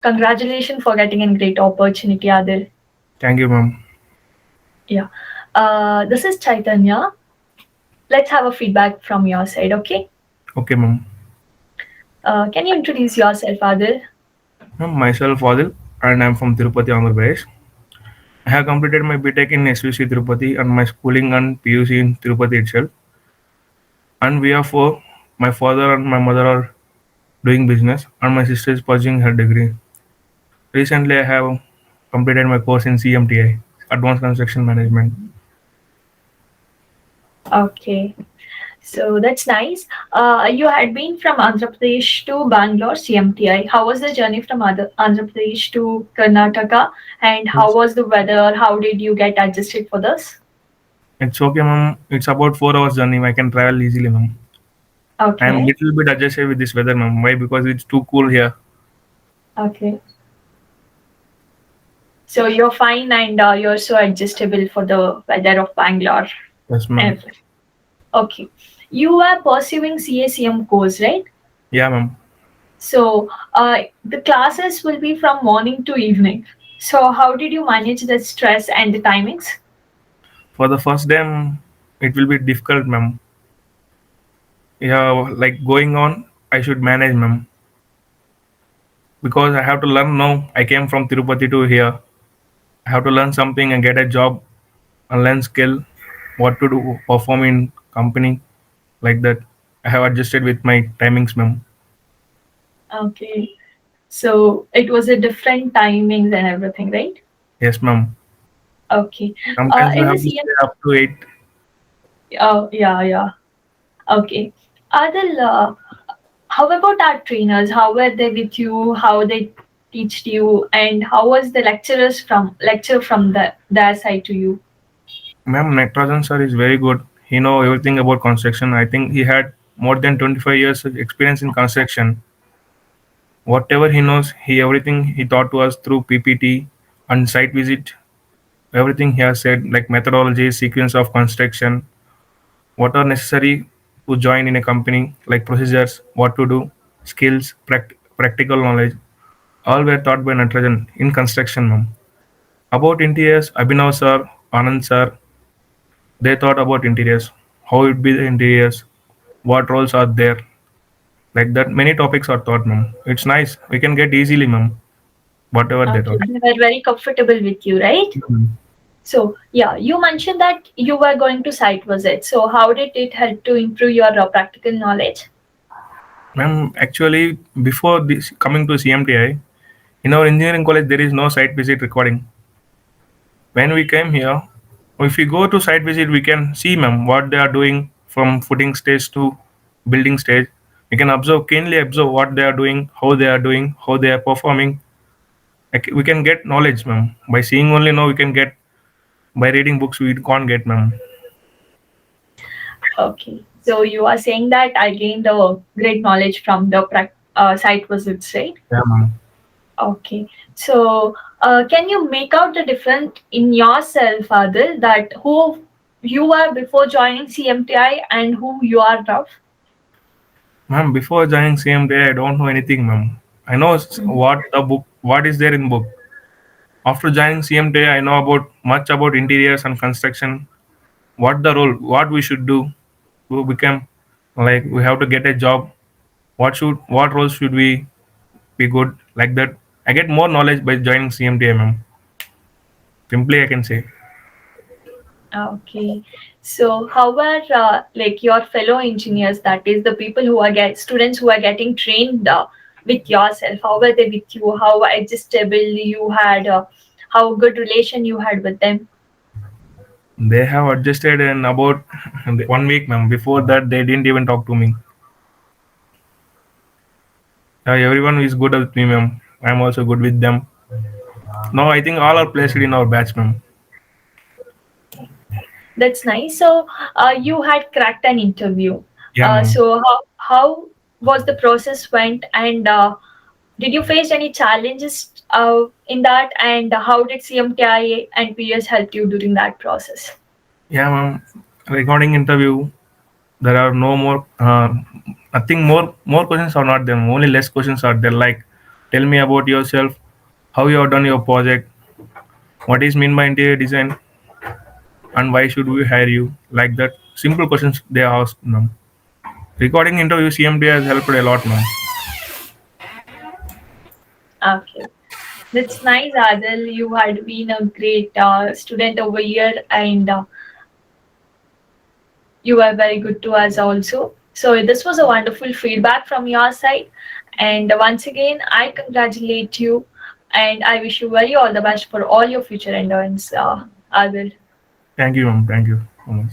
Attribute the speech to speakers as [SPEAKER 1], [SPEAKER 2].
[SPEAKER 1] Congratulations for getting a great opportunity, Adil.
[SPEAKER 2] Thank you, ma'am.
[SPEAKER 1] Yeah. This is Chaitanya. Let's have a feedback from your side, okay?
[SPEAKER 2] Okay, ma'am.
[SPEAKER 1] Can you introduce yourself, Adil?
[SPEAKER 2] Ma'am, myself Adil, and I'm from Tirupati, Andhra Pradesh. I have completed my BTech in SVC Tirupati and my schooling and PUC in Tirupati itself. And we are four. My father and my mother are doing business, and my sister is pursuing her degree. Recently, I have completed my course in CMTI, Advanced Construction Management.
[SPEAKER 1] Okay. So that's nice. You had been from Andhra Pradesh to Bangalore CMTI. How was the journey from Andhra Pradesh to Karnataka? And how was the weather? How did you get adjusted for this?
[SPEAKER 2] It's okay, ma'am. It's about 4 hours journey. I can travel easily, ma'am. I'm
[SPEAKER 1] Okay.
[SPEAKER 2] little bit adjusted with this weather, ma'am. Why? Because it's too cool here.
[SPEAKER 1] Okay. So you're fine and you're so adjustable for the weather of Bangalore.
[SPEAKER 2] Yes, ma'am.
[SPEAKER 1] Ev- Okay. You are pursuing CACM course, right?
[SPEAKER 2] Yeah, ma'am.
[SPEAKER 1] So the classes will be from morning to evening. So how did you manage the stress and the timings?
[SPEAKER 2] For the first time, it will be difficult, ma'am. Yeah, like going on, I should manage, ma'am, because I have to learn now. I came from Tirupati to here. I have to learn something and get a job and learn skill, what to do, perform in company like that. I have adjusted with my timings, ma'am.
[SPEAKER 1] Okay. So it was a different timings and everything, right?
[SPEAKER 2] Yes, ma'am.
[SPEAKER 1] Okay.
[SPEAKER 2] Sometimes we
[SPEAKER 1] In the
[SPEAKER 2] have to
[SPEAKER 1] CM,
[SPEAKER 2] stay up to 8.
[SPEAKER 1] oh yeah, yeah. Okay. Adil, how about our trainers? How were they with you? How they teached you? And how was the lecture from their side to you?
[SPEAKER 2] Ma'am, Nitrogen sir is very good. He know everything about construction. I think he had more than 25 years of experience in construction. Whatever he knows, he everything he taught to us through PPT and site visit. Everything he has said, like methodology, sequence of construction, what are necessary to join in a company, like procedures, what to do, skills, practical knowledge, all were taught by Nitrogen in construction, ma'am. About interiors, Abhinav sir, Anand sir, they thought about interiors, how it be the interiors, what roles are there, like that. Many topics are taught, ma'am. It's nice. We can get easily, ma'am, whatever they
[SPEAKER 1] Okay.
[SPEAKER 2] taught.
[SPEAKER 1] They were very comfortable with you, right?
[SPEAKER 2] Mhm.
[SPEAKER 1] So yeah, you mentioned that you were going to site visit. So how did it help to improve your practical knowledge?
[SPEAKER 2] Ma'am, actually, before this coming to CMTI, in our engineering college, there is no site visit recording. When we came here, if we go to site visit, we can see, ma'am, what they are doing from footing stage to building stage. We can observe, keenly observe what they are doing, how they are performing. Like, we can get knowledge, ma'am. By seeing only, no, we can get. By reading books, we can't get, ma'am.
[SPEAKER 1] Okay. So you are saying that I gained a great knowledge from the site visits, right?
[SPEAKER 2] Yeah, ma'am.
[SPEAKER 1] Okay. So can you make out the difference in yourself, Adil, that who you were before joining CMTI and who you are now?
[SPEAKER 2] Ma'am, before joining CMTI, I don't know anything, ma'am. I know what the book, what is there in book. After joining CMTI, I know about much about interiors and construction. What the role, what we should do to become, like we have to get a job. What roles should we be good, like that. I get more knowledge by joining CMTI, ma'am. Simply, I can say.
[SPEAKER 1] Okay. So how were like your fellow engineers, that is the people who are students who are getting trained with yourself, how were they with you? How adjustable you had? How good relation you had with them?
[SPEAKER 2] They have adjusted in about 1 week, ma'am. Before that, they didn't even talk to me. Everyone is good with me, ma'am. I'm also good with them. No, I think all are placed in our batch, ma'am.
[SPEAKER 1] That's nice. So you had cracked an interview.
[SPEAKER 2] Yeah, ma'am.
[SPEAKER 1] So how was the process went, and did you face any challenges in that? And how did CMTI and PS help you during that process?
[SPEAKER 2] Yeah, ma'am. Recording interview. There are no more. Nothing more. More questions are not there. Only less questions are there. Like Tell me about yourself, how you have done your project, what is mean by interior design, and why should we hire you? Like that, simple questions they ask, ma'am. Recording interview CMT has helped a lot, ma'am.
[SPEAKER 1] Okay. That's nice, Adil. You had been a great student over here, and you were very good to us also. So this was a wonderful feedback from your side. And once again, I congratulate you, and I wish you very all the best for all your future endeavors, Adil.
[SPEAKER 2] Thank you, ma'am. Thank you so much.